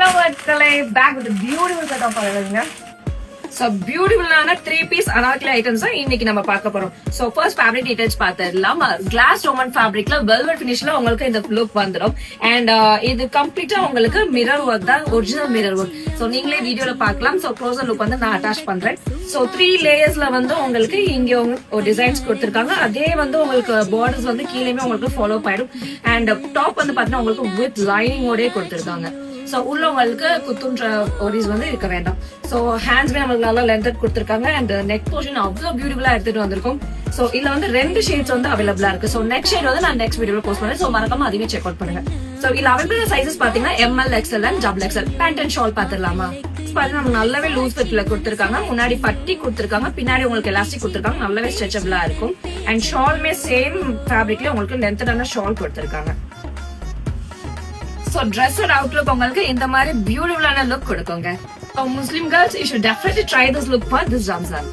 Hello, மக்களே, back with a beautiful set of பழகுங்க. So beautiful-ஆன 3-piece anarkali items தான் இன்னைக்கு நம்ம பார்க்க போறோம். So first fabric details பார்த்துடலாம். Glass Roman fabricல velvet finishல உங்களுக்கு இந்த look வந்துடும். And இது கம்ப்ளீட்டா உங்களுக்கு mirror work தான், ஒரிஜினல் mirror work. So நீங்களே வீடியோல பார்க்கலாம். So closer look வந்து நான் attach பண்றேன். So 3 லேயர்ஸ்ல வந்து உங்களுக்கு இங்க ஒரு டிசைன்ஸ் கொடுத்திருக்காங்க. அதே வந்து உங்களுக்கு பார்டர்ஸ் வந்து கீழேயுமே உங்களுக்கு ஃபாலோ ஆயிடும். And டாப் வந்து பாத்தீங்கன்னா உங்களுக்கு வித் லைனிங் ஓடே கொடுத்திருக்காங்க. சோ உள்ள உங்களுக்கு குத்துன்ற ஓரிஸ் வந்து இருக்க வேண்டாம். சோ ஹேண்ட்ஸ்மே நம்மளுக்கு நல்லா லென்த் கொடுத்திருக்காங்க. அண்ட் நெக் போர்ஷன் அவ்வளவு பியூட்டிஃபுல்லா எடுத்துட்டு வந்திருக்கும். சோ இதுல வந்து 2 ஷேட்ஸ் வந்து அவைலபிளா இருக்கு. சோ நெக்ஸ்ட் ஷேட் வந்து நான் நெக்ஸ்ட் வீடியோல போஸ்ட் பண்றேன். சோ மறக்காம அதையும் செக் அவுட் பண்ணுங்க. சோ இதுல அவைலபிள் சைஸஸ் பாத்தீங்கன்னா ML, XL and XXL. Pant and shawl பாத்துடலாமா? நம்ம நல்லாவே லூஸ் ஃபிட்ல கொடுத்திருக்காங்க. முன்னாடி பட்டி கொடுத்திருக்காங்க, பின்னாடி உங்களுக்கு எலாஸ்டிக் கொடுத்திருக்காங்க. நல்லாவே ஸ்ட்ரெச்சபிளா இருக்கும். அண்ட் ஷால்மே சேம் ஃபேப்ரிக்ல உங்களுக்கு லென்த்தான ஷால் கொடுத்திருக்காங்க. So dressed outlook உங்களுக்கு இந்த மாதிரி பியூட்டிஃபுல்லான லுக் கொடுக்குங்க. So Muslim girls, you should definitely try this look for this Ramzan.